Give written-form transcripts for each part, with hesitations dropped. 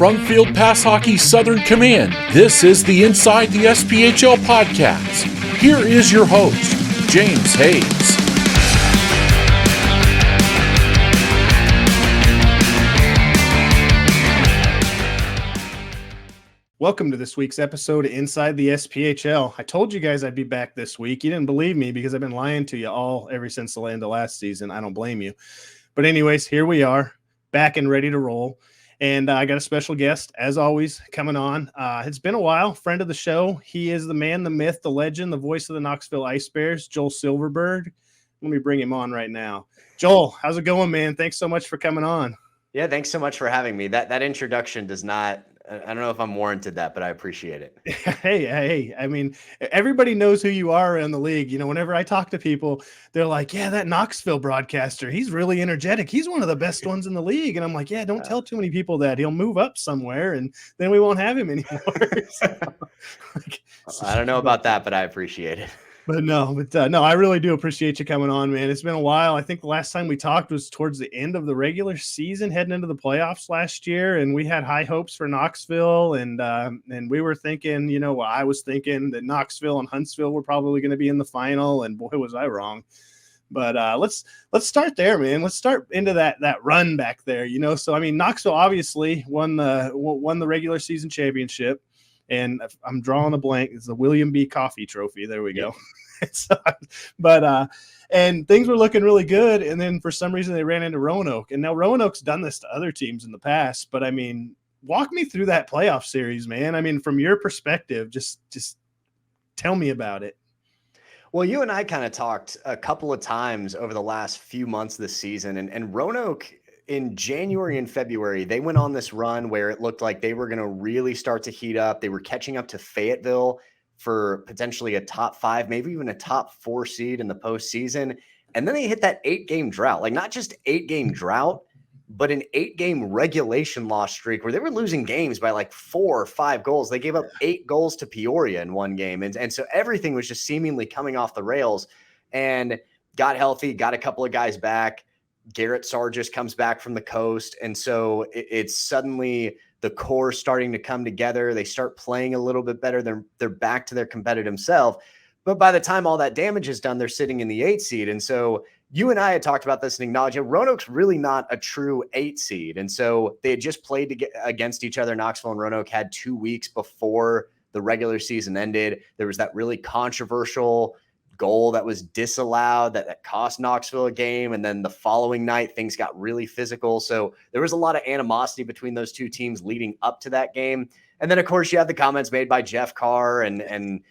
From Field Pass Hockey Southern Command, this is the Inside the SPHL podcast. Here is your host, James Hayes. Welcome to this week's episode of Inside the SPHL. I told you guys I'd be back this week. You didn't believe me because I've been lying to you ever since the end of last season. I don't blame you. But anyways, here we are, back and ready to roll. And I got a special guest, as always, coming on. It's been a while, friend of the show. He is the man, the myth, the legend, the voice of the Knoxville Ice Bears, Joel Silverberg. Let me bring him on right now. Joel, how's it going, man? Thanks so much for coming on. Yeah, thanks so much for having me. That introduction does not, I don't know if I'm warranted that, but I appreciate it. Hey, I mean, everybody knows who you are in the league. You know, whenever I talk to people, they're like, yeah, that Knoxville broadcaster, he's really energetic. He's one of the best ones in the league. And I'm like, yeah, don't tell too many people that. He'll move up somewhere and then we won't have him anymore. I don't know about that, but I appreciate it. No, I really do appreciate you coming on, man. It's been a while. I think the last time we talked was towards the end of the regular season, heading into the playoffs last year, and we had high hopes for Knoxville, and we were thinking, I was thinking that Knoxville and Huntsville were probably going to be in the final, and boy, was I wrong. But let's start there, man. Let's start into that run back there, So I mean, Knoxville obviously won the regular season championship. And I'm drawing a blank. It's the William B. Coffee Trophy. There we go. And things were looking really good. And then for some reason they ran into Roanoke. And now Roanoke's done this to other teams in the past. But I mean, walk me through that playoff series, man. I mean, from your perspective, just tell me about it. Well, you and I kind of talked a couple of times over the last few months this season. And Roanoke, in January and February, they went on this run where it looked like they were going to really start to heat up. They were catching up to Fayetteville for potentially a top 5, maybe even a top 4 seed in the postseason. And then they hit that 8-game drought, like not just 8-game drought, but an 8-game regulation loss streak where they were losing games by like 4 or 5 goals. They gave up 8 goals to Peoria in one game. And so everything was just seemingly coming off the rails, and got healthy, got a couple of guys back. Garrett Sargis comes back from the coast. And so it's suddenly the core starting to come together. They start playing a little bit better. They're back to their competitive self. But by the time all that damage is done, they're sitting in the 8 seed. And so you and I had talked about this and acknowledged Roanoke's really not a true 8 seed. And so they had just played against each other. Knoxville and Roanoke had 2 weeks before the regular season ended. There was that really controversial goal that was disallowed that cost Knoxville a game. And then the following night, things got really physical. So there was a lot of animosity between those two teams leading up to that game. And then, of course, you had the comments made by Jeff Carr and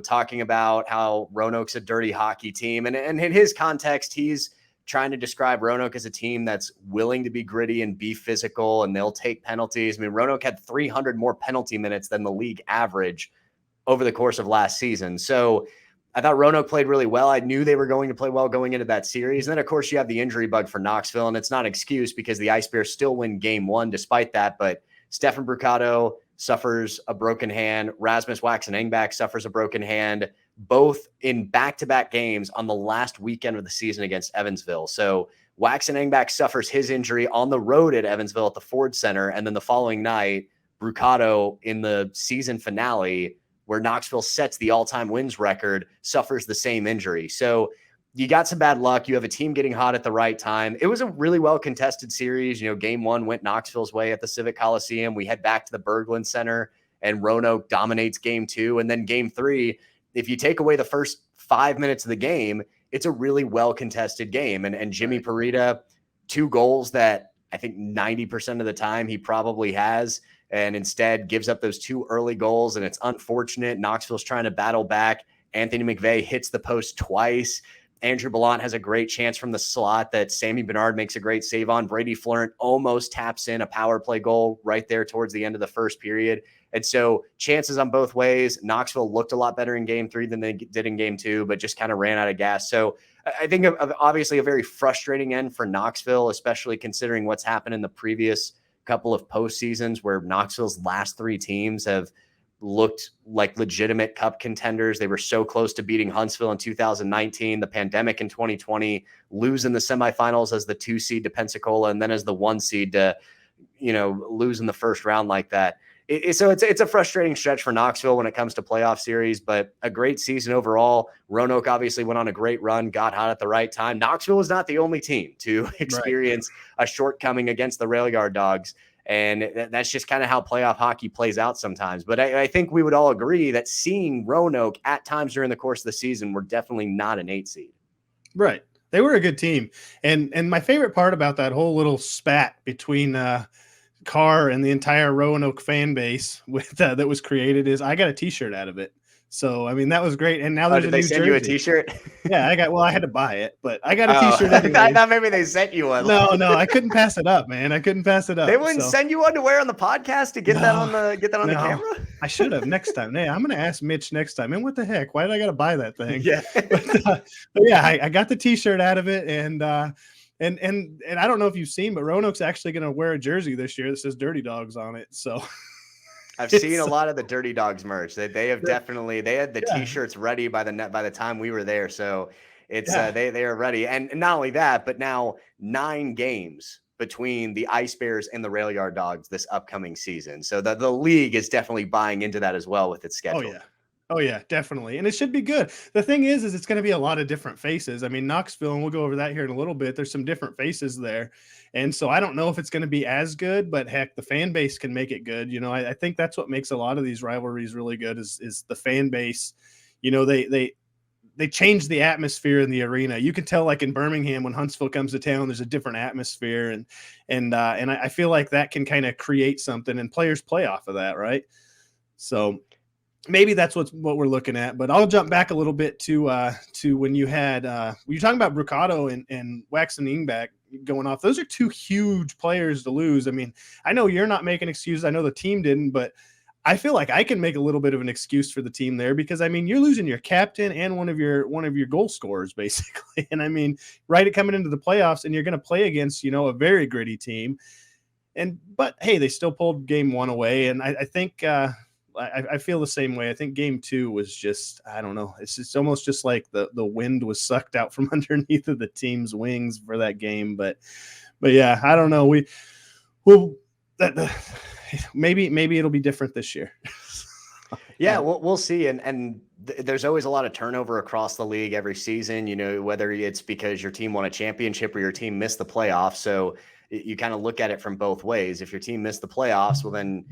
talking about how Roanoke's a dirty hockey team. And in his context, he's trying to describe Roanoke as a team that's willing to be gritty and be physical, and they'll take penalties. I mean, Roanoke had 300 more penalty minutes than the league average over the course of last season. So I thought Roanoke played really well. I knew they were going to play well going into that series. And then, of course, you have the injury bug for Knoxville, and it's not an excuse because the Ice Bears still win game 1 despite that. But Stefan Brucato suffers a broken hand. Rasmus Waxen-Engback suffers a broken hand, both in back-to-back games on the last weekend of the season against Evansville. So Waxen-Engback suffers his injury on the road at Evansville at the Ford Center. And then the following night, Brucato in the season finale, where Knoxville sets the all-time wins record, suffers the same injury. So you got some bad luck. You have a team getting hot at the right time. It was a really well-contested series. Game 1 went Knoxville's way at the Civic Coliseum. We head back to the Berglund Center, and Roanoke dominates game 2. And then game 3, if you take away the first 5 minutes of the game, it's a really well-contested game. And Jimmy Parita, 2 goals that I think 90% of the time he probably has, and instead gives up those 2 early goals. And it's unfortunate. Knoxville's trying to battle back. Anthony McVeigh hits the post twice. Andrew Ballant has a great chance from the slot that Sammy Bernard makes a great save on. Brady Florent almost taps in a power play goal right there towards the end of the first period. And so chances on both ways. Knoxville looked a lot better in game 3 than they did in game 2, but just kind of ran out of gas. So I think obviously a very frustrating end for Knoxville, especially considering what's happened in the previous couple of postseasons where Knoxville's last 3 teams have looked like legitimate cup contenders. They were so close to beating Huntsville in 2019, the pandemic in 2020, losing the semifinals as the 2 seed to Pensacola, and then as the 1 seed to lose in the first round like that. So it's a frustrating stretch for Knoxville when it comes to playoff series, but a great season overall. Roanoke obviously went on a great run, got hot at the right time. Knoxville is not the only team to experience a shortcoming against the Rail Yard Dogs. And that's just kind of how playoff hockey plays out sometimes. But I think we would all agree that seeing Roanoke at times during the course of the season were definitely not an 8 seed. Right. They were a good team. And my favorite part about that whole little spat between Carr and the entire Roanoke fan base that was created is I got a t-shirt out of it. So, I mean, that was great. And now there's did a they new send jersey. you a t-shirt? Yeah, I had to buy it, but I got a t-shirt anyway. I thought maybe they sent you one. No, I couldn't pass it up, man. I couldn't pass it up. They wouldn't send you one to wear on the podcast to get that on the camera? I should have next time. Hey, I'm going to ask Mitch next time. Man, what the heck? Why did I got to buy that thing? Yeah. but yeah, I got the t-shirt out of it, and I don't know if you've seen, but Roanoke's actually going to wear a jersey this year that says Dirty Dogs on it. So I've seen a lot of the Dirty Dogs merch. They had the t-shirts ready by the time we were there. So it's they are ready. And not only that, but now 9 games between the Ice Bears and the Rail Yard Dogs this upcoming season. So the league is definitely buying into that as well with its schedule. Oh yeah, definitely. And it should be good. The thing is it's going to be a lot of different faces. I mean, Knoxville, and we'll go over that here in a little bit. There's some different faces there. And so I don't know if it's going to be as good, but heck, the fan base can make it good. I think that's what makes a lot of these rivalries really good is the fan base. They change the atmosphere in the arena. You can tell, like in Birmingham, when Huntsville comes to town, there's a different atmosphere. And I feel like that can kind of create something, and players play off of that. Right. So maybe that's what we're looking at, but I'll jump back a little bit to when you had you're talking about Brucato and Waxman Ingback going off. Those are 2 huge players to lose. I mean, I know you're not making excuses. I know the team didn't, but I feel like I can make a little bit of an excuse for the team there because I mean, you're losing your captain and one of your goal scorers basically. And I mean, coming into the playoffs, and you're going to play against, a very gritty team. But hey, they still pulled game 1 away. And I think, I feel the same way. I think game 2 was just, I don't know. It's almost just like the wind was sucked out from underneath of the team's wings for that game. But yeah, I don't know. Maybe it'll be different this year. Yeah, we'll see. And there's always a lot of turnover across the league every season, whether it's because your team won a championship or your team missed the playoffs. So you kind of look at it from both ways. If your team missed the playoffs, well, then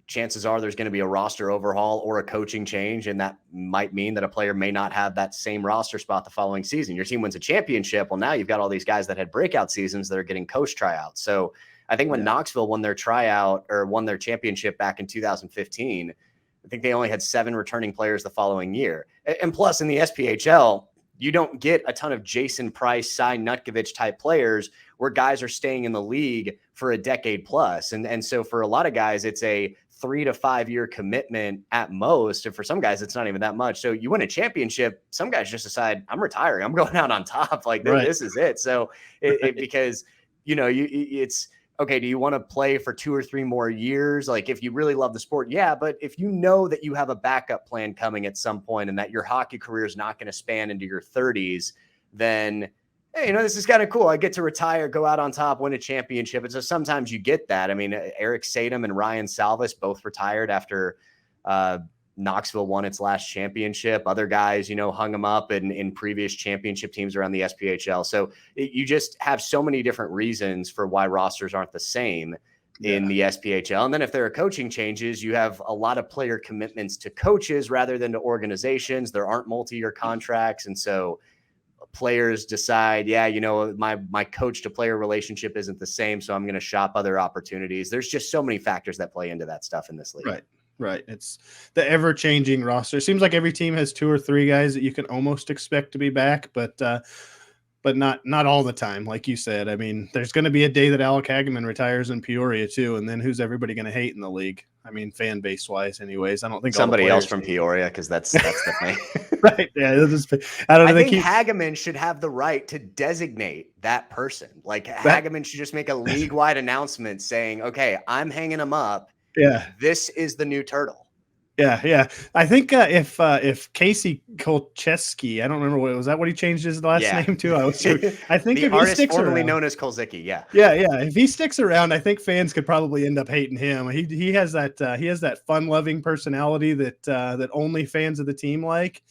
chances are there's going to be a roster overhaul or a coaching change. And that might mean that a player may not have that same roster spot the following season. Your team wins a championship. Well, now you've got all these guys that had breakout seasons that are getting coach tryouts. So I think when Knoxville won their tryout or won their championship back in 2015, I think they only had 7 returning players the following year. And plus in the SPHL, you don't get a ton of Jason Price, Cy Nutkovich type players where guys are staying in the league for a decade plus. And so for a lot of guys, it's a 3 to 5 year commitment at most. And for some guys, it's not even that much. So you win a championship, some guys just decide, I'm retiring. I'm going out on top. Like this is it. So because, it's okay. Do you want to play for 2 or 3 more years? Like if you really love the sport, yeah. But if you know that you have a backup plan coming at some point and that your hockey career is not going to span into your 30s, then hey, this is kind of cool. I get to retire, go out on top, win a championship. And so sometimes you get that. I mean, Eric Sadum and Ryan Salvis both retired after Knoxville won its last championship. Other guys, hung them up in previous championship teams around the SPHL. So you just have so many different reasons for why rosters aren't the same in the SPHL. And then if there are coaching changes, you have a lot of player commitments to coaches rather than to organizations. There aren't multi-year contracts. And so players decide, my coach to player relationship isn't the same, so I'm going to shop other opportunities. There's just so many factors that play into that stuff in this league. Right. It's the ever-changing roster. It seems like every team has 2 or 3 guys that you can almost expect to be back, but not all the time. Like you said, I mean, there's going to be a day that Alec Hageman retires in Peoria too, and then who's everybody going to hate in the league? I mean, fan base wise, anyways. I don't think somebody else from Peoria, because that's the thing. Right? Yeah. I think Hageman should have the right to designate that person. Like Hageman should just make a league-wide announcement saying, "Okay, I'm hanging him up. Yeah, this is the new turtle." Yeah. I think if Casey Kolcheski, I don't remember what was that. What he changed his last name to? I think The if he artist sticks formerly around, known as Kolzicki. Yeah. yeah. If he sticks around, I think fans could probably end up hating him. He has that fun loving personality that only fans of the team like.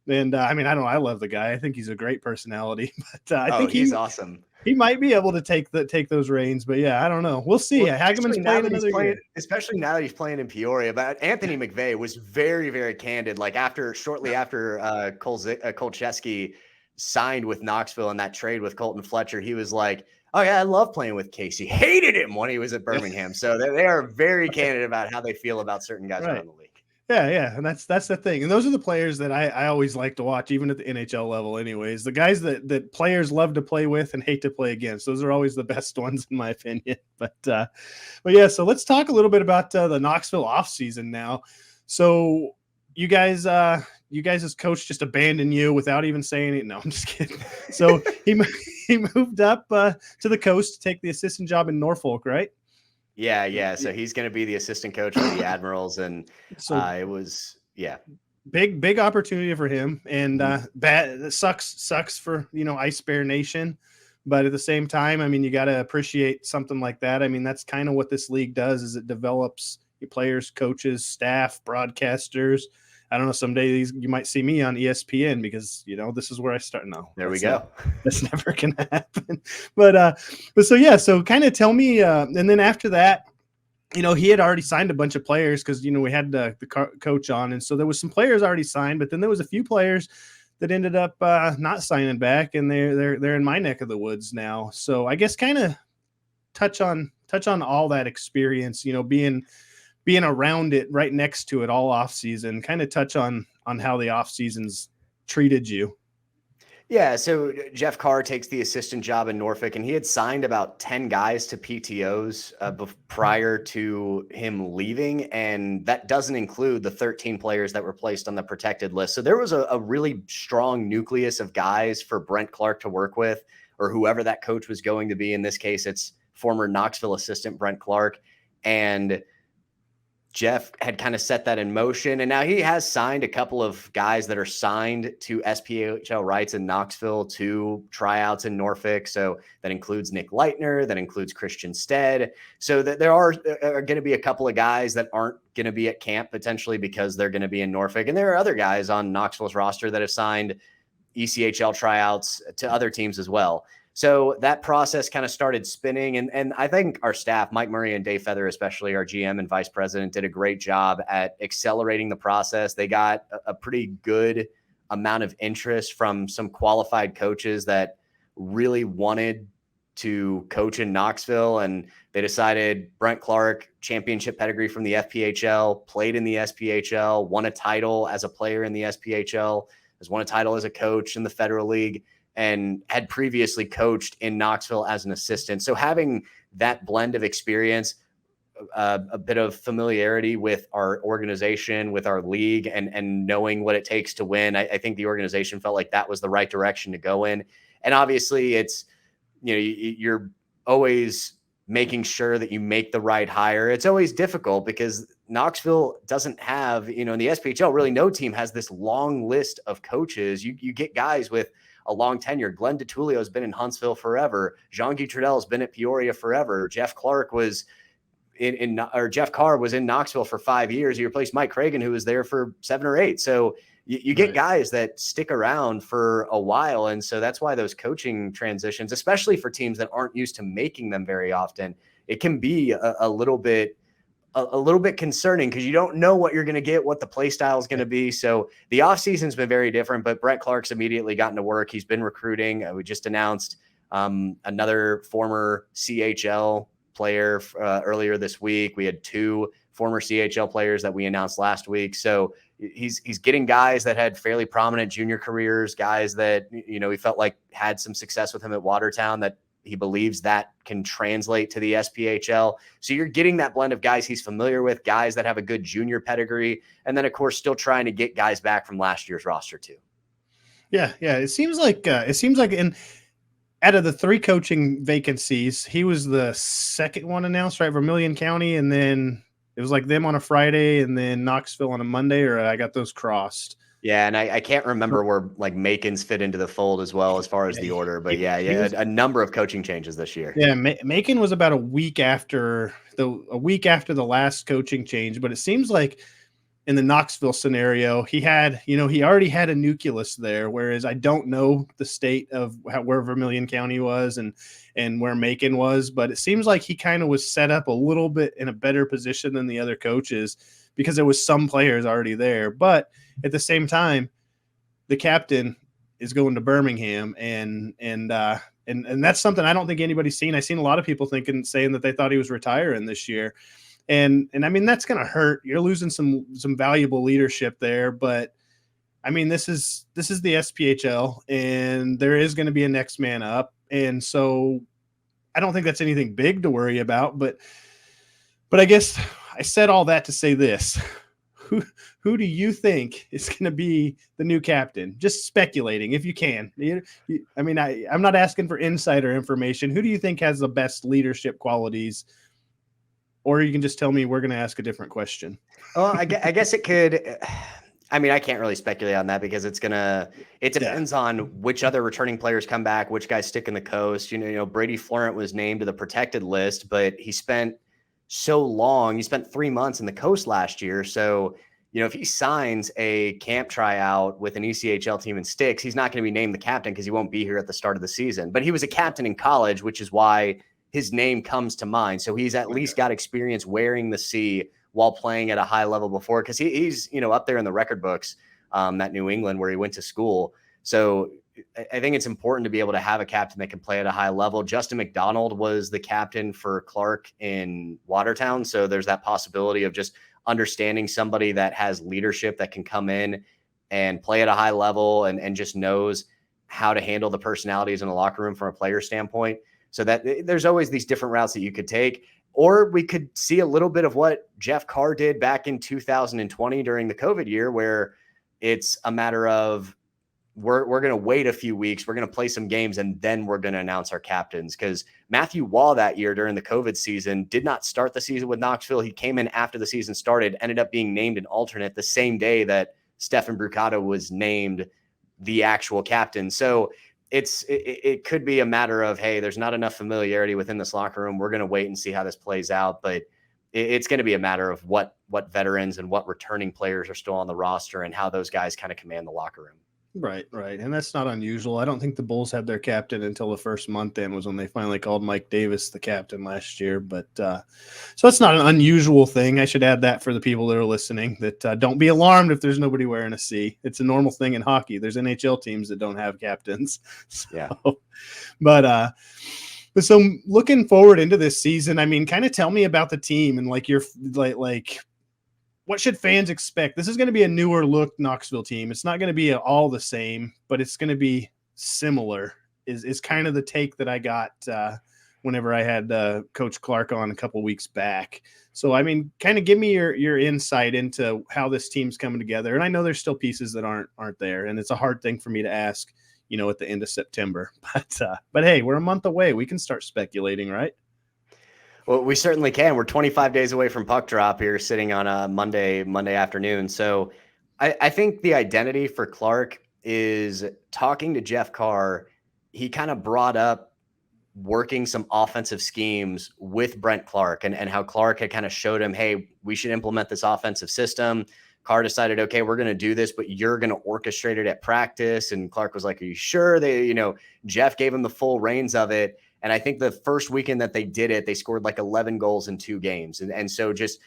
And I mean, I don't know. I love the guy. I think he's a great personality, but I think He's awesome. he might be able to take those reigns. But yeah, I don't know. We'll see. Well, Hageman's playing another year. especially now that he's playing in Peoria. But Anthony McVeigh was very, very candid. Like shortly after Kolcheski signed with Knoxville in that trade with Colton Fletcher, he was like, "Oh yeah, I love playing with Casey. Hated him when he was at Birmingham." So they are very candid about how they feel about certain guys around the league. Yeah, and that's the thing. And those are the players that I always like to watch, even at the NHL level anyways. The guys that players love to play with and hate to play against. Those are always the best ones in my opinion. But yeah, so let's talk a little bit about the Knoxville offseason now. So you guys as coach just abandoned you without even saying it. No, I'm just kidding. So he moved up to the coast to take the assistant job in Norfolk, right? Yeah. So he's going to be the assistant coach for the Admirals, and it was big opportunity for him, and bad sucks for Ice Bear Nation, but at the same time, I mean, you got to appreciate something like that. I mean, that's kind of what this league does, is it develops your players, coaches, staff, broadcasters. I don't know. Someday you might see me on ESPN because this is where I start. No, there we go. That's never gonna happen. But so yeah. So kind of tell me. And then after that, he had already signed a bunch of players because we had the coach on, and so there was some players already signed. But then there was a few players that ended up not signing back, and they're in my neck of the woods now. So I guess kind of touch on all that experience. Being around it, right next to it all off season, kind of touch on how the off seasons treated you. Yeah. So Jeff Carr takes the assistant job in Norfolk, and he had signed about 10 guys to PTOs prior to him leaving. And that doesn't include the 13 players that were placed on the protected list. So there was a really strong nucleus of guys for Brent Clark to work with, or whoever that coach was going to be. In this case, it's former Knoxville assistant Brent Clark. And Jeff had kind of set that in motion, and now he has signed a couple of guys that are signed to SPHL rights in Knoxville to tryouts in Norfolk. So that includes Nick Leitner, that includes Christian Stead. So that there are going to be a couple of guys that aren't going to be at camp potentially because they're going to be in Norfolk. And there are other guys on Knoxville's roster that have signed ECHL tryouts to other teams as well. So that process kind of started spinning. And I think our staff, Mike Murray and Dave Feather, especially our GM and vice president, did a great job at accelerating the process. They got a pretty good amount of interest from some qualified coaches that really wanted to coach in Knoxville. And they decided Brent Clark, championship pedigree from the FPHL, played in the SPHL, won a title as a player in the SPHL, has won a title as a coach in the Federal League, and had previously coached in Knoxville as an assistant. So having that blend of experience, a bit of familiarity with our organization, with our league, and knowing what it takes to win, I think the organization felt like that was the right direction to go in. And obviously it's, you're always making sure that you make the right hire. It's always difficult because Knoxville doesn't have, in the SPHL, really no team has this long list of coaches. You get guys with a long tenure. Glenn DiTullio has been in Huntsville forever. Jean-Guy Trudel has been at Peoria forever. Jeff Clark was Jeff Carr was in Knoxville for 5 years. He replaced Mike Cragen, who was there for 7 or 8. So you get guys that stick around for a while. And so that's why those coaching transitions, especially for teams that aren't used to making them very often, it can be a little bit concerning because you don't know what you're going to get, what the play style is going to be. So the offseason's been very different, but Brent Clark's immediately gotten to work. He's been recruiting. We just announced another former CHL player earlier this week. We had 2 former CHL players that we announced last week. So he's getting guys that had fairly prominent junior careers, guys that, he felt like had some success with him at Watertown that he believes that can translate to the SPHL. So you're getting that blend of guys he's familiar with, guys that have a good junior pedigree, and then of course still trying to get guys back from last year's roster too. Yeah. It seems like out of the 3 coaching vacancies, he was the second one announced, right? Vermilion County, and then It was like them on a Friday and then Knoxville on a Monday, or I got those crossed. Yeah, and I can't remember where like Macon's fit into the fold as well as far as the order, but a number of coaching changes this year. Yeah, Macon was about a week after the last coaching change, but it seems like in the Knoxville scenario, he already had a nucleus there, whereas I don't know the state of where Vermilion County was and where Macon was, but it seems like he kind of was set up a little bit in a better position than the other coaches because there was some players already there. But at the same time, the captain is going to Birmingham, and that's something I don't think anybody's seen. I've seen a lot of people saying that they thought he was retiring this year. And I mean, that's going to hurt. You're losing some valuable leadership there, but I mean, this is the SPHL, and there is going to be a next man up. And so I don't think that's anything big to worry about, but I guess I said all that to say this. Who do you think is going to be the new captain? Just speculating, if you can. I mean, I'm not asking for insider information. Who do you think has the best leadership qualities? Or you can just tell me we're going to ask a different question. Well, I guess it could. I mean, I can't really speculate on that because it depends on which other returning players come back, which guys stick in the coast. Brady Florent was named to the protected list, but he spent so long. He spent 3 months in the coast last year. So, if he signs a camp tryout with an ECHL team and sticks, he's not going to be named the captain because he won't be here at the start of the season. But he was a captain in college, which is why his name comes to mind. So he's at least got experience wearing the C while playing at a high level before, because he's up there in the record books at New England where he went to school. So I think it's important to be able to have a captain that can play at a high level. Justin McDonald was the captain for Clark in Watertown. So there's that possibility of just understanding somebody that has leadership that can come in and play at a high level and just knows how to handle the personalities in the locker room from a player standpoint. So that there's always these different routes that you could take, or we could see a little bit of what Jeff Carr did back in 2020 during the COVID year, where it's a matter of we're going to wait a few weeks. We're going to play some games and then we're going to announce our captains, because Matthew Wall that year during the COVID season did not start the season with Knoxville. He came in after the season started, ended up being named an alternate the same day that Stefan Brucato was named the actual captain. So it could be a matter of, hey, there's not enough familiarity within this locker room. We're going to wait and see how this plays out. But it's going to be a matter of what veterans and what returning players are still on the roster and how those guys kind of command the locker room. Right. And that's not unusual. I don't think the Bulls had their captain until the first month in was when they finally called Mike Davis the captain last year. But so it's not an unusual thing. I should add that for the people that are listening, that don't be alarmed if there's nobody wearing a C. It's a normal thing in hockey. There's NHL teams that don't have captains. So, yeah. But so looking forward into this season, I mean, kind of tell me about the team and like your like what should fans expect? This is going to be a newer look Knoxville team. It's not going to be all the same, but it's going to be similar is kind of the take that I got whenever I had Coach Clark on a couple weeks back. So, I mean, kind of give me your insight into how this team's coming together. And I know there's still pieces that aren't there, and it's a hard thing for me to ask, at the end of September. But hey, we're a month away. We can start speculating, right? Well, we certainly can. We're 25 days away from puck drop here, sitting on a Monday afternoon. So I think the identity for Clark is talking to Jeff Carr. He kind of brought up working some offensive schemes with Brent Clark and how Clark had kind of showed him, hey, we should implement this offensive system. Carr decided, okay, we're going to do this, but you're going to orchestrate it at practice. And Clark was like, are you sure? Jeff gave him the full reins of it. And I think the first weekend that they did it, they scored like 11 goals in 2 games. And so just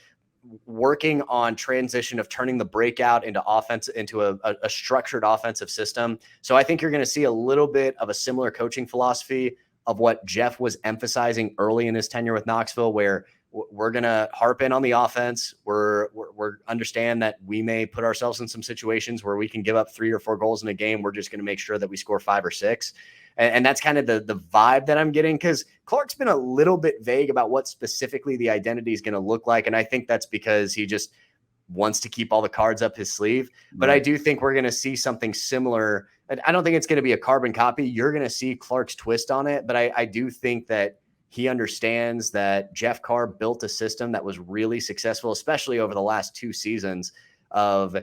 working on transition of turning the breakout into offense, into a structured offensive system. So I think you're going to see a little bit of a similar coaching philosophy of what Jeff was emphasizing early in his tenure with Knoxville, where we're going to harp in on the offense. We're understand that we may put ourselves in some situations where we can give up 3 or 4 goals in a game. We're just going to make sure that we score 5 or 6. And that's kind of the vibe that I'm getting, because Clark's been a little bit vague about what specifically the identity is going to look like. And I think that's because he just wants to keep all the cards up his sleeve. But I do think we're going to see something similar. I don't think it's going to be a carbon copy. You're going to see Clark's twist on it. But I do think that He understands that Jeff Carr built a system that was really successful, especially over the last 2 seasons, of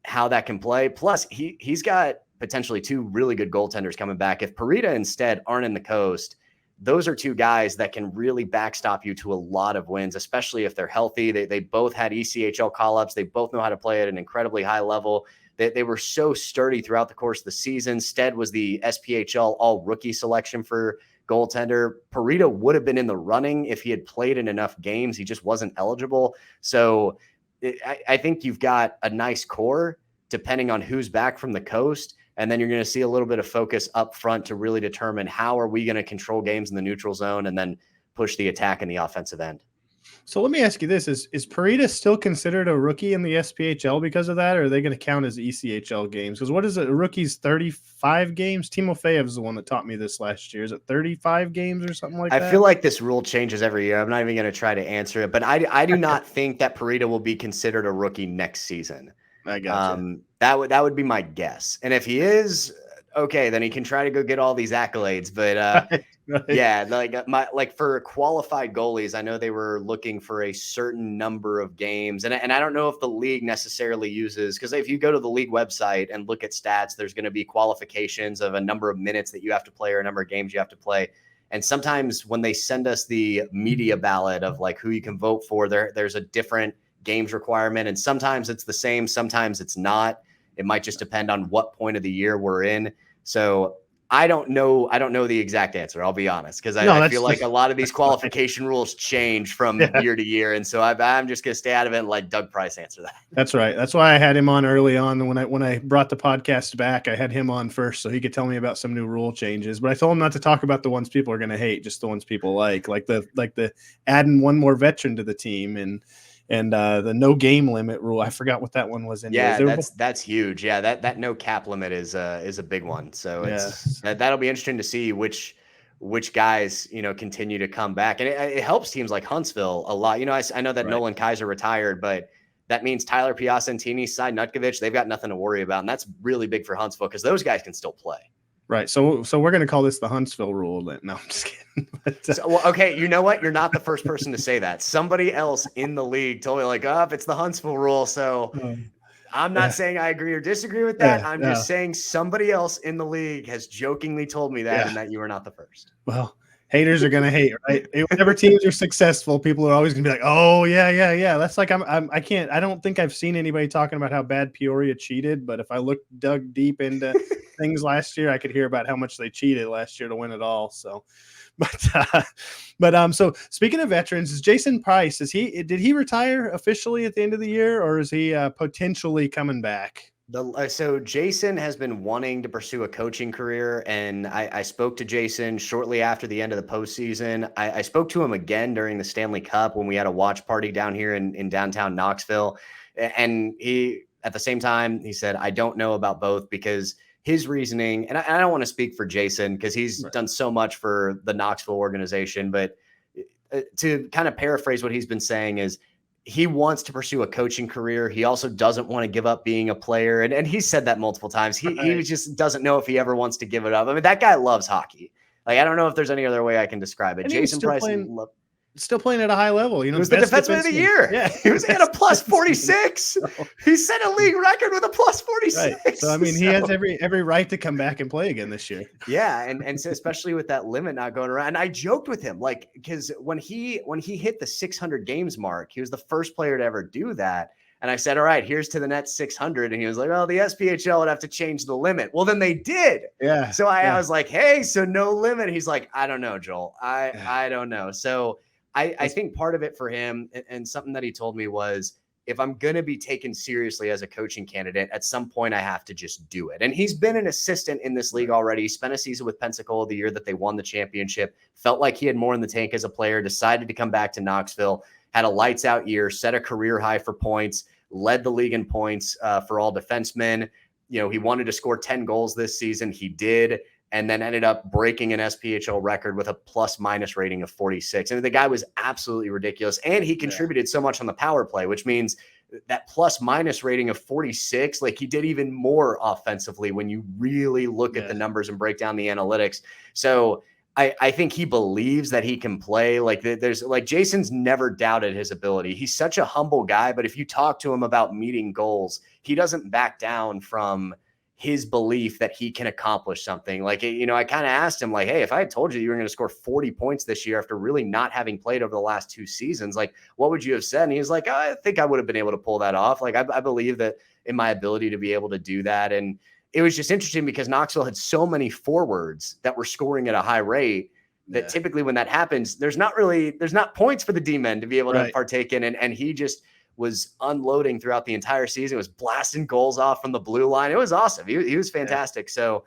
how that can play. Plus, he's got potentially 2 really good goaltenders coming back. If Parita instead aren't in the Coast, those are 2 guys that can really backstop you to a lot of wins, especially if they're healthy. They both had ECHL call-ups. They both know how to play at an incredibly high level. They were so sturdy throughout the course of the season. Stead was the SPHL all-rookie selection for goaltender. Parita would have been in the running if he had played in enough games. He just wasn't eligible. So I think you've got a nice core depending on who's back from the Coast. And then you're going to see a little bit of focus up front to really determine how are we going to control games in the neutral zone and then push the attack in the offensive end. So let me ask you this. Is Parita still considered a rookie in the SPHL because of that, or are they going to count as ECHL games? Because what is it? A rookie's 35 games? Timofeyev is the one that taught me this last year. Is it 35 games or something like that? I feel like this rule changes every year. I'm not even going to try to answer it, but I do not think that Parita will be considered a rookie next season. I got you. That would be my guess. And if he is, okay, then he can try to go get all these accolades. But right. Yeah, like for qualified goalies, I know they were looking for a certain number of games, and I don't know if the league necessarily uses, because if you go to the league website and look at stats, there's going to be qualifications of a number of minutes that you have to play or a number of games you have to play. And sometimes when they send us the media ballot of like who you can vote for, there's a different games requirement, and sometimes it's the same, sometimes it's not. It might just depend on what point of the year we're in. So I don't know the exact answer, I'll be honest, because I feel like a lot of these qualification rules change from year to year. And so I'm just going to stay out of it and let Doug Price answer that. That's right. That's why I had him on early on. When I brought the podcast back, I had him on first so he could tell me about some new rule changes. But I told him not to talk about the ones people are going to hate, just the ones people like the adding one more veteran to the team and the no game limit rule. I forgot what that one was in. Yeah, that's huge. Yeah, that no cap limit is a big one. So that'll be interesting to see which guys, continue to come back. And it helps teams like Huntsville a lot. I know that right. Nolan Kaiser retired, but that means Tyler Piacentini, Cy Nutkovich, they've got nothing to worry about. And that's really big for Huntsville because those guys can still play. Right. So we're going to call this the Huntsville rule. No, I'm just kidding. But, okay. You know what? You're not the first person to say that. Somebody else in the league told me it's the Huntsville rule. So I'm not saying I agree or disagree with that. I'm just saying somebody else in the league has jokingly told me that and that you are not the first. Well, haters are going to hate, right? Whenever teams are successful, people are always going to be like, oh, yeah. That's like, I don't think I've seen anybody talking about how bad Peoria cheated, but if I dug deep into things last year, I could hear about how much they cheated last year to win it all. So, so speaking of veterans, is Jason Price, did he retire officially at the end of the year, or is he potentially coming back? So Jason has been wanting to pursue a coaching career, and I spoke to Jason shortly after the end of the postseason. I spoke to him again during the Stanley Cup when we had a watch party down here in downtown Knoxville. And he, at the same time, he said, I don't know about both, because his reasoning, and I don't want to speak for Jason because he's done so much for the Knoxville organization, but to kind of paraphrase what he's been saying is, he wants to pursue a coaching career. He also doesn't want to give up being a player. And he said that multiple times. He just doesn't know if he ever wants to give it up. I mean, that guy loves hockey. Like, I don't know if there's any other way I can describe it. And Jason Price still playing at a high level. He was the defenseman of the year. Yeah. He was at a plus 46. He set a league record with a plus 46. Right. So, I mean, he has every right to come back and play again this year. Yeah. And so especially with that limit not going around. And I joked with him, like, because when he hit the 600 games mark, he was the first player to ever do that. And I said, all right, here's to the net 600. And he was like, well, the SPHL would have to change the limit. Well, then they did. Yeah. So I was like, hey, so no limit. He's like, I don't know, Joel. I don't know. So I think part of it for him, and something that he told me was, if I'm going to be taken seriously as a coaching candidate, at some point I have to just do it. And he's been an assistant in this league already. He spent a season with Pensacola the year that they won the championship, felt like he had more in the tank as a player, decided to come back to Knoxville, had a lights out year, set a career high for points, led the league in points for all defensemen. He wanted to score 10 goals this season. He did. And then ended up breaking an SPHL record with a plus-minus rating of 46. And the guy was absolutely ridiculous. And he contributed so much on the power play, which means that plus-minus rating of 46, like, he did even more offensively when you really look at the numbers and break down the analytics. So I think he believes that he can play. Like there's like Jason's never doubted his ability. He's such a humble guy, but if you talk to him about meeting goals, he doesn't back down from his belief that he can accomplish something. Like, I kind of asked him like, hey, if I had told you were going to score 40 points this year after really not having played over the last 2 seasons, like, what would you have said? And he was like, I think I would have been able to pull that off. Like, I believe that in my ability to be able to do that. And it was just interesting because Knoxville had so many forwards that were scoring at a high rate that typically when that happens, there's not points for the D-men to be able to partake in. And he just was unloading throughout the entire season, was blasting goals off from the blue line. It was awesome. He was fantastic. So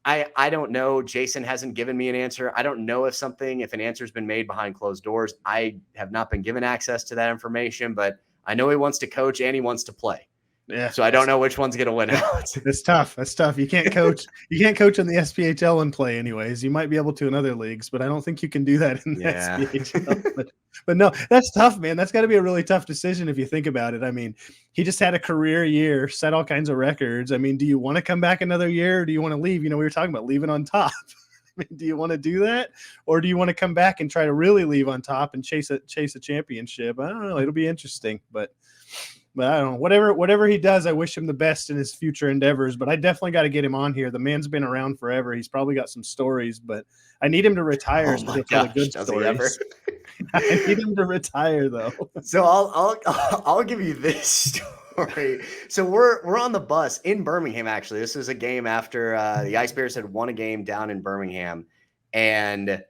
I don't know. Jason hasn't given me an answer. I don't know if an answer's been made behind closed doors. I have not been given access to that information, but I know he wants to coach and he wants to play. Yeah. So I don't know which one's going to win out. It's tough. That's tough. You can't coach. You can't coach in the SPHL and play anyways. You might be able to in other leagues, but I don't think you can do that in the SPHL. But no, that's tough, man. That's got to be a really tough decision if you think about it. I mean, he just had a career year, set all kinds of records. I mean, do you want to come back another year or do you want to leave? We were talking about leaving on top. I mean, do you want to do that, or do you want to come back and try to really leave on top and chase a championship? I don't know. It'll be interesting, but I don't know. Whatever he does, I wish him the best in his future endeavors. But I definitely got to get him on here. The man's been around forever. He's probably got some stories, but I need him to retire. Oh my gosh, good stories. I need him to retire though. So I'll give you this story. So we're on the bus in Birmingham. Actually, this was a game after the Ice Bears had won a game down in Birmingham, and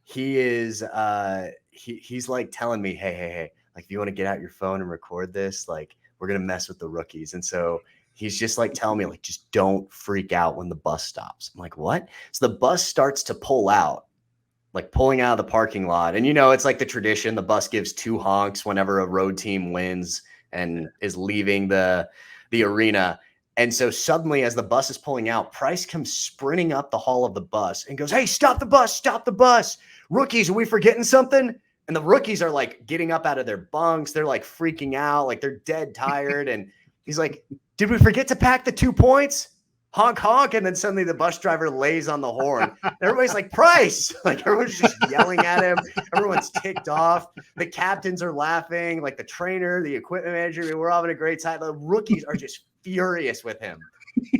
he is he's like telling me, hey. Like, if you want to get out your phone and record this, like, we're going to mess with the rookies. And so he's just like telling me, like, just don't freak out when the bus stops. I'm like, what? So the bus starts to pull out, like pulling out of the parking lot. And, it's like the tradition. The bus gives 2 honks whenever a road team wins and is leaving the arena. And so suddenly, as the bus is pulling out, Price comes sprinting up the hall of the bus and goes, hey, stop the bus. Rookies, are we forgetting something? And the rookies are like getting up out of their bunks. They're like freaking out, like they're dead tired. And he's like, did we forget to pack the 2 points? Honk, honk. And then suddenly the bus driver lays on the horn. Everybody's like, Price. Like everyone's just yelling at him. Everyone's ticked off. The captains are laughing, like the trainer, the equipment manager. We're having a great time. The rookies are just furious with him.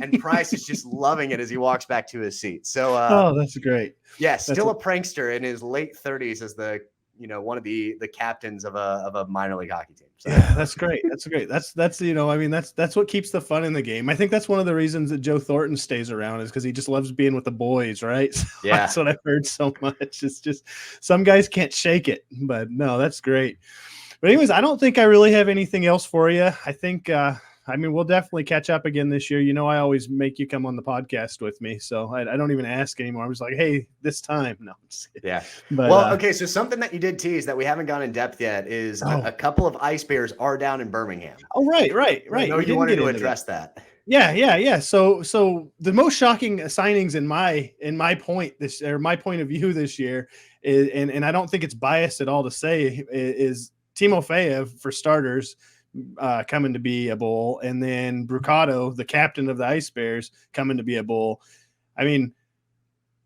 And Price is just loving it as he walks back to his seat. So, that's great. Yeah, still a prankster in his late 30s as the one of the captains of a minor league hockey team. So. Yeah, that's great. That's great. That's that's what keeps the fun in the game. I think that's one of the reasons that Joe Thornton stays around is because he just loves being with the boys, right? So yeah, that's what I've heard so much. It's just some guys can't shake it, but no, that's great. But anyways, I don't think I really have anything else for you. I think we'll definitely catch up again this year. I always make you come on the podcast with me, so I don't even ask anymore. I'm just like, hey, this time. No. Yeah. But, okay, so something that you did tease that we haven't gone in depth yet is a couple of Ice Bears are down in Birmingham. Oh, right. I know you wanted to address that. Yeah. So the most shocking signings in my point of view this year is, and I don't think it's biased at all to say, is Timofeyev for starters. Coming to be a Bull, and then Brucato, the captain of the Ice Bears, coming to be a Bull. I mean,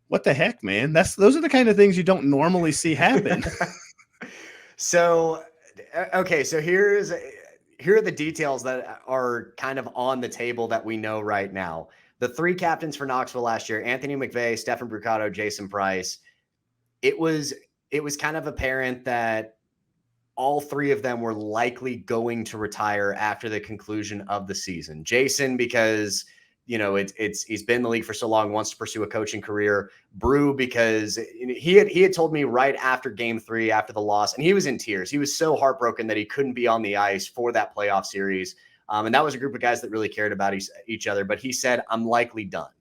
what the heck, man? Those are the kind of things you don't normally see happen. So here are the details that are kind of on the table that we know right now. The 3 captains for Knoxville last year: Anthony McVeigh, Stefan Brucato, Jason Price. It was kind of apparent that all 3 of them were likely going to retire after the conclusion of the season. Jason, because he's been in the league for so long, wants to pursue a coaching career. Brew, because he had told me right after Game 3, after the loss, and he was in tears. He was so heartbroken that he couldn't be on the ice for that playoff series. And that was a group of guys that really cared about each other. But he said, I'm likely done.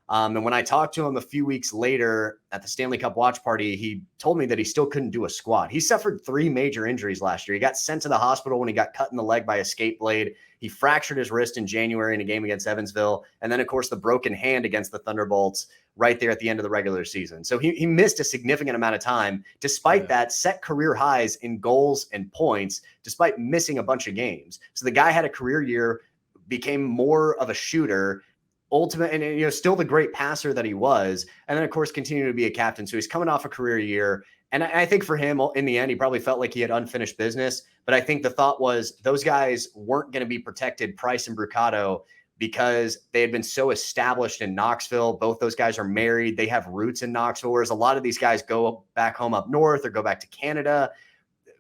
And when I talked to him a few weeks later at the Stanley Cup watch party, he told me that he still couldn't do a squat. He suffered 3 major injuries last year. He got sent to the hospital when he got cut in the leg by a skate blade. He fractured his wrist in January in a game against Evansville. And then, of course, the broken hand against the Thunderbolts right there at the end of the regular season. So he missed a significant amount of time. Despite that, set career highs in goals and points, despite missing a bunch of games. So the guy had a career year, became more of a shooter, ultimate and, you know, still the great passer that he was. And then, of course, continuing to be a captain. So he's coming off a career year. And I think for him, in the end, he probably felt like he had unfinished business. But I think the thought was those guys weren't going to be protected, Price and Brucato, because they had been so established in Knoxville. Both those guys are married. They have roots in Knoxville, whereas a lot of these guys go back home up north or go back to Canada.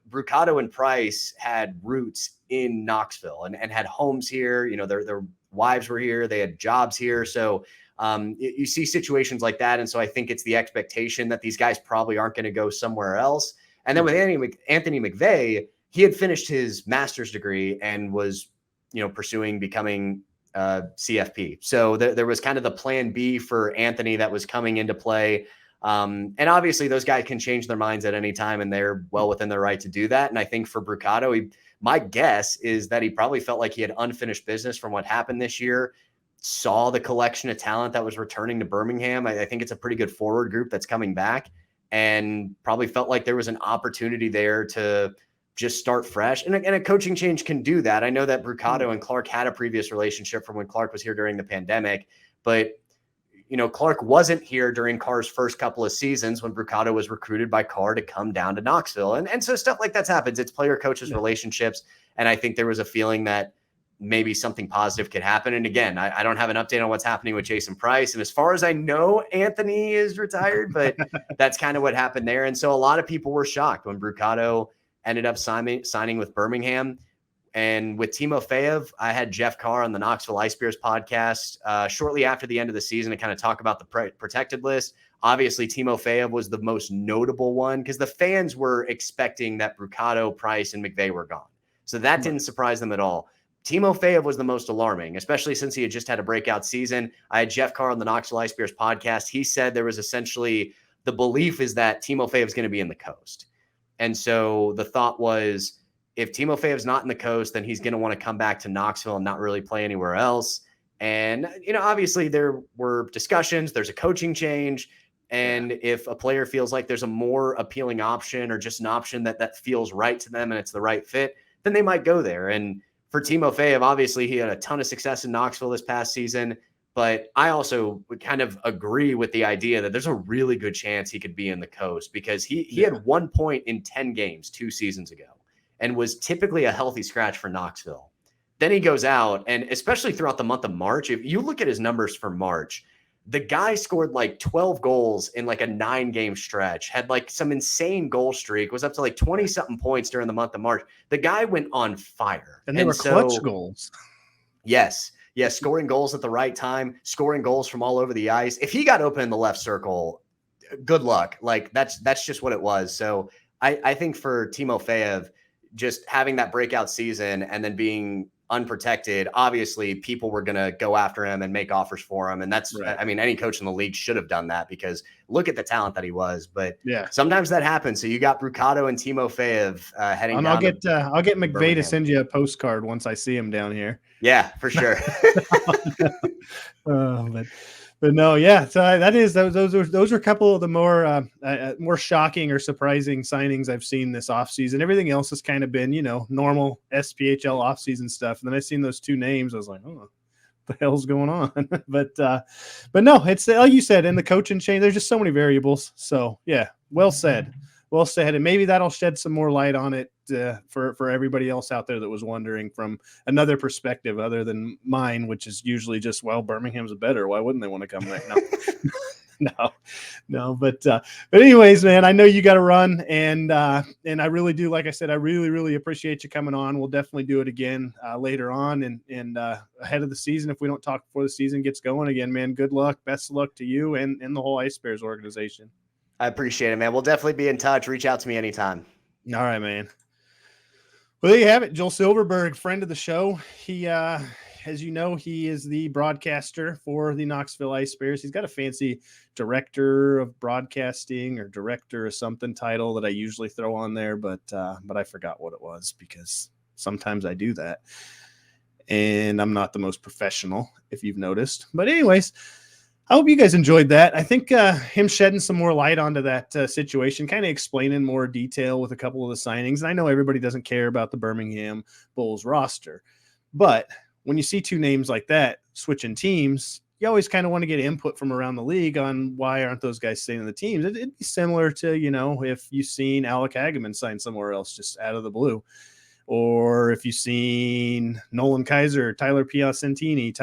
Brucato and Price had roots in Knoxville and had homes here. You know, their wives were here. They had jobs here. So you see situations like that. And so I think it's the expectation that these guys probably aren't going to go somewhere else. And then with Anthony McVay, he had finished his master's degree and was, you know, pursuing becoming CFP. So there was kind of the plan B for Anthony that was coming into play. And obviously those guys can change their minds at any time and they're well within their right to do that. And I think for Brucato, my guess is that he probably felt like he had unfinished business from what happened this year, saw the collection of talent that was returning to Birmingham. I think it's a pretty good forward group that's coming back, and probably felt like there was an opportunity there to just start fresh. And a coaching change can do that. I know that Brucato and Clark had a previous relationship from when Clark was here during the pandemic, but you know, Clark wasn't here during Carr's first couple of seasons when Brucato was recruited by Carr to come down to Knoxville. And so stuff like that happens. It's player-coaches relationships. And I think there was a feeling that maybe something positive could happen. And again, I don't have an update on what's happening with Jason Price. And as far as I know, Anthony is retired, but that's kind of what happened there. And so a lot of people were shocked when Brucato ended up signing with Birmingham. And with Timofeyev, I had Jeff Carr on the Knoxville Ice Bears podcast shortly after the end of the season to kind of talk about the protected list. Obviously, Timofeyev was the most notable one because the fans were expecting that Brucato, Price, and McVay were gone. So that didn't surprise them at all. Timofeyev was the most alarming, especially since he had just had a breakout season. I had Jeff Carr on the Knoxville Ice Bears podcast. He said there was essentially the belief is that Timofeyev is going to be in the Coast. And so the thought was, if Timofeyev's not in the Coast, then he's going to want to come back to Knoxville and not really play anywhere else. And, you know, obviously there were discussions, there's a coaching change. And if a player feels like there's a more appealing option or just an option that feels right to them and it's the right fit, then they might go there. And for Timofeyev, obviously he had a ton of success in Knoxville this past season, but I also would kind of agree with the idea that there's a really good chance he could be in the Coast because he had 1 point in 10 games 2 seasons ago and was typically a healthy scratch for Knoxville. Then he goes out, and especially throughout the month of March, if you look at his numbers for March, the guy scored like 12 goals in like a 9-game stretch, had like some insane goal streak, was up to like 20-something points during the month of March. The guy went on fire. And they were clutch goals. Yes. Yeah, scoring goals at the right time, scoring goals from all over the ice. If he got open in the left circle, good luck. Like that's just what it was. So I think for Timofeyev, just having that breakout season and then being unprotected, obviously people were going to go after him and make offers for him. And that's, right. I mean, any coach in the league should have done that because look at the talent that he was, but sometimes that happens. So you got Brucato and Timofeyev heading down. I'll get McVay to send you a postcard once I see him down here. Yeah, for sure. But no, yeah. So those are a couple of the more shocking or surprising signings I've seen this offseason. Everything else has kind of been, you know, normal SPHL offseason stuff. And then I seen those 2 names. I was like, oh, what the hell's going on? but no, it's like you said, in the coaching chain, there's just so many variables. So yeah, well said. Well said. And maybe that'll shed some more light on it for everybody else out there that was wondering from another perspective other than mine, which is usually just, well, Birmingham's better. Why wouldn't they want to come there? No. But anyways, man, I know you got to run, and I really do. Like I said, I really, really appreciate you coming on. We'll definitely do it again later on and ahead of the season. If we don't talk before the season gets going again, man, good luck. Best of luck to you and the whole Ice Bears organization. I appreciate it, man. We'll definitely be in touch. Reach out to me anytime. All right, man. Well, there you have it. Joel Silverberg, friend of the show. He, as you know, he is the broadcaster for the Knoxville Ice Bears. He's got a fancy director of broadcasting or director of something title that I usually throw on there, but I forgot what it was because sometimes I do that. And I'm not the most professional, if you've noticed. But anyways, I hope you guys enjoyed that. I think him shedding some more light onto that situation, kind of explaining more detail with a couple of the signings. And I know everybody doesn't care about the Birmingham Bulls roster, but when you see 2 names like that switching teams, you always kind of want to get input from around the league on why aren't those guys staying in the teams. It'd be similar to, if you've seen Alec Hageman sign somewhere else just out of the blue, or if you've seen Nolan Kaiser, Tyler Piacentini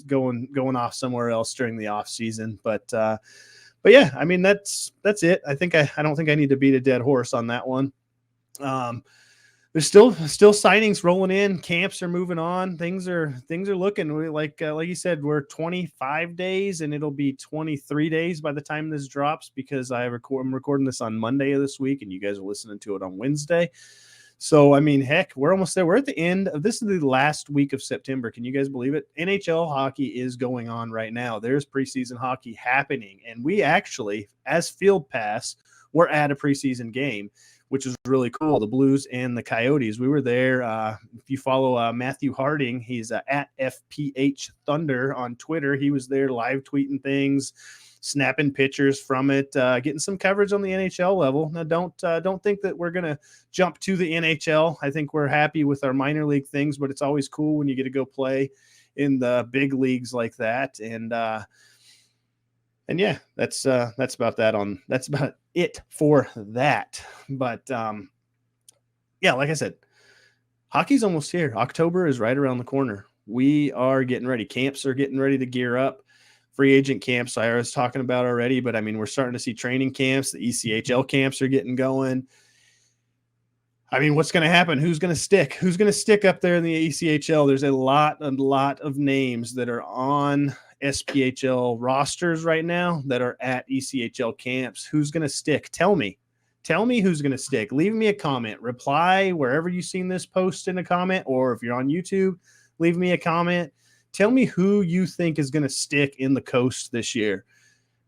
going off somewhere else during the off season. But yeah, I mean, that's it. I don't think I need to beat a dead horse on that one. There's still signings rolling in. Camps are moving on. Things are looking like you said, we're 25 days and it'll be 23 days by the time this drops, because I'm recording this on Monday of this week and you guys are listening to it on Wednesday. So, I mean, heck, we're almost there. We're at the end of this. Is the last week of September. Can you guys believe it? NHL hockey is going on right now. There's preseason hockey happening. And we actually, as Field Pass, we're at a preseason game, which is really cool. The Blues and the Coyotes. We were there. If you follow Matthew Harding, he's at FPH Thunder on Twitter. He was there live tweeting things, snapping pictures from it, getting some coverage on the NHL level. Now, don't think that we're going to jump to the NHL. I think we're happy with our minor league things, but it's always cool when you get to go play in the big leagues like that. And yeah, that's about it for that. But yeah, like I said, hockey's almost here. October is right around the corner. We are getting ready. Camps are getting ready to gear up. Free agent camps I was talking about already, but I mean, we're starting to see training camps. The ECHL camps are getting going. I mean, what's going to happen? Who's going to stick? Who's going to stick up there in the ECHL? There's a lot of names that are on SPHL rosters right now that are at ECHL camps. Who's going to stick? Tell me who's going to stick. Leave me a comment. Reply wherever you've seen this post in a comment, or if you're on YouTube, leave me a comment. Tell me who you think is going to stick in the coast this year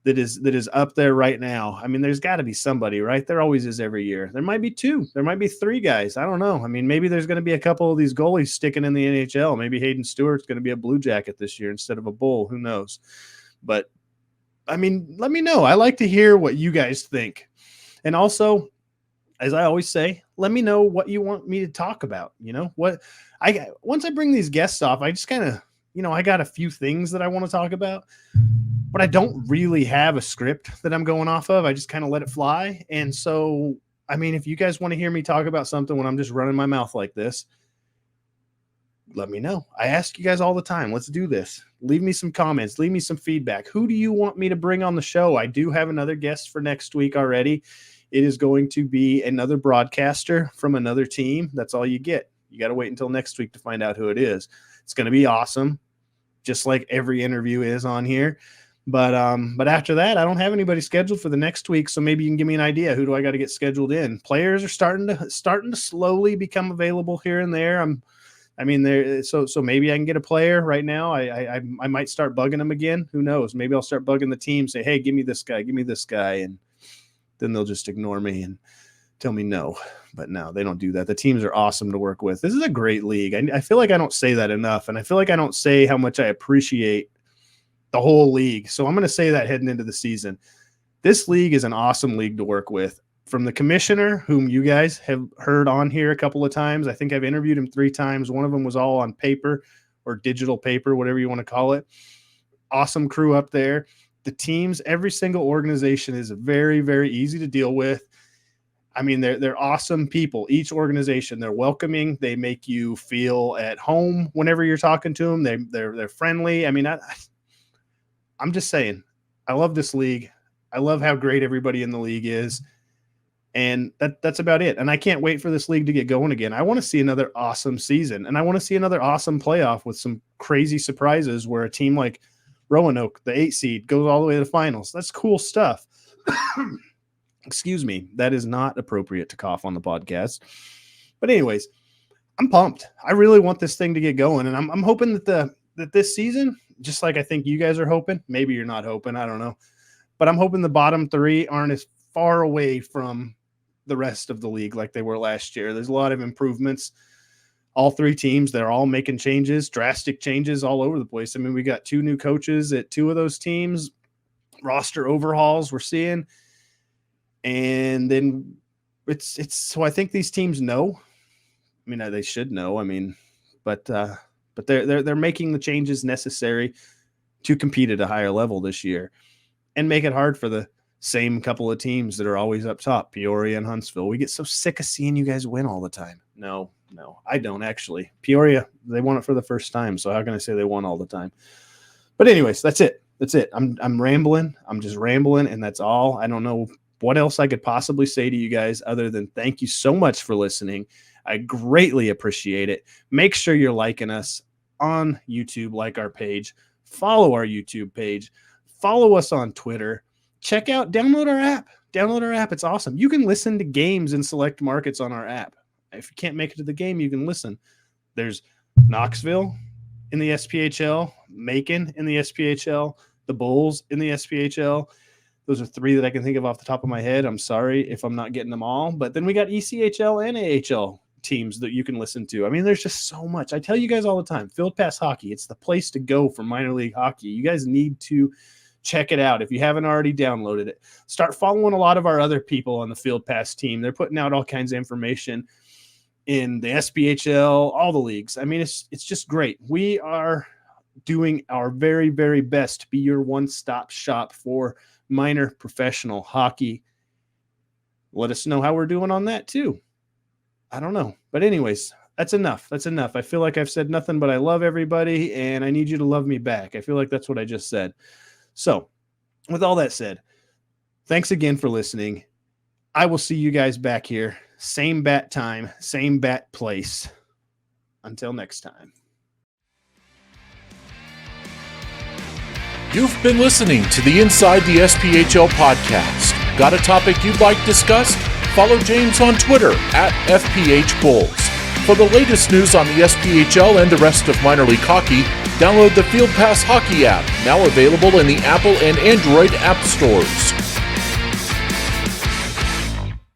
that is up there right now. I mean, there's got to be somebody, right? There always is every year. There might be two. There might be three guys. I don't know. I mean, maybe there's going to be a couple of these goalies sticking in the NHL. Maybe Hayden Stewart's going to be a Blue Jacket this year instead of a Bull. Who knows? But, I mean, let me know. I like to hear what you guys think. And also, as I always say, let me know what you want me to talk about. Once I bring these guests off, I just kind of, I got a few things that I want to talk about, but I don't really have a script that I'm going off of. I just kind of let it fly. And so, I mean, if you guys want to hear me talk about something when I'm just running my mouth like this, let me know. I ask you guys all the time. Let's do this. Leave me some comments. Leave me some feedback. Who do you want me to bring on the show? I do have another guest for next week already. It is going to be another broadcaster from another team. That's all you get. You got to wait until next week to find out who it is. It's going to be awesome, just like every interview is on here. But after that, I don't have anybody scheduled for the next week, so maybe you can give me an idea. Who do I got to get scheduled in? Players are starting to slowly become available here and there. So maybe I can get a player right now. I might start bugging them again. Who knows? Maybe I'll start bugging the team, say, hey, give me this guy, and then they'll just ignore me and tell me no. But no, they don't do that. The teams are awesome to work with. This is a great league. I feel like I don't say that enough, and I feel like I don't say how much I appreciate the whole league. So I'm going to say that heading into the season. This league is an awesome league to work with. From the commissioner, whom you guys have heard on here a couple of times. I think I've interviewed him 3 times. One of them was all on paper or digital paper, whatever you want to call it. Awesome crew up there. The teams, every single organization is very, very easy to deal with. I mean, they're awesome people. Each organization, they're welcoming. They make you feel at home whenever you're talking to them. They're friendly. I mean, I'm just saying, I love this league. I love how great everybody in the league is. And that's about it. And I can't wait for this league to get going again. I want to see another awesome season, and I want to see another awesome playoff with some crazy surprises where a team like Roanoke, the 8 seed, goes all the way to the finals. That's cool stuff. Excuse me. That is not appropriate to cough on the podcast. But anyways, I'm pumped. I really want this thing to get going. And I'm hoping that this season, just like I think you guys are hoping, maybe you're not hoping, I don't know. But I'm hoping the bottom 3 aren't as far away from the rest of the league like they were last year. There's a lot of improvements. All 3 teams, they're all making changes, drastic changes all over the place. I mean, we got 2 new coaches at 2 of those teams, roster overhauls we're seeing. And then it's so I think these teams know. I mean, they should know. I mean, but they're making the changes necessary to compete at a higher level this year and make it hard for the same couple of teams that are always up top, Peoria and Huntsville. We get so sick of seeing you guys win all the time. No, I don't actually. Peoria, they won it for the first time, so how can I say they won all the time? But anyways, that's it. I'm rambling. I'm just rambling, and that's all. I don't know what else I could possibly say to you guys other than thank you so much for listening. I greatly appreciate it. Make sure you're liking us on YouTube, like our page, follow our YouTube page, follow us on Twitter, download our app. It's awesome. You can listen to games in select markets on our app. If you can't make it to the game, you can listen. There's Knoxville in the SPHL, Macon in the SPHL, the Bulls in the SPHL. Those are 3 that I can think of off the top of my head. I'm sorry if I'm not getting them all. But then we got ECHL and AHL teams that you can listen to. I mean, there's just so much. I tell you guys all the time, Field Pass Hockey, it's the place to go for minor league hockey. You guys need to check it out if you haven't already downloaded it. Start following a lot of our other people on the Field Pass team. They're putting out all kinds of information in the SPHL, all the leagues. I mean, it's just great. We are doing our very, very best to be your one-stop shop for minor professional hockey. Let us know how we're doing on that too. I don't know. But anyways, that's enough. I feel like I've said nothing, but I love everybody and I need you to love me back. I feel like that's what I just said. So with all that said, thanks again for listening. I will see you guys back here. Same bat time, same bat place. Until next time. You've been listening to the Inside the SPHL podcast. Got a topic you'd like discussed? Follow James on Twitter @FPHBulls. For the latest news on the SPHL and the rest of minor league hockey, download the Field Pass Hockey app, now available in the Apple and Android app stores.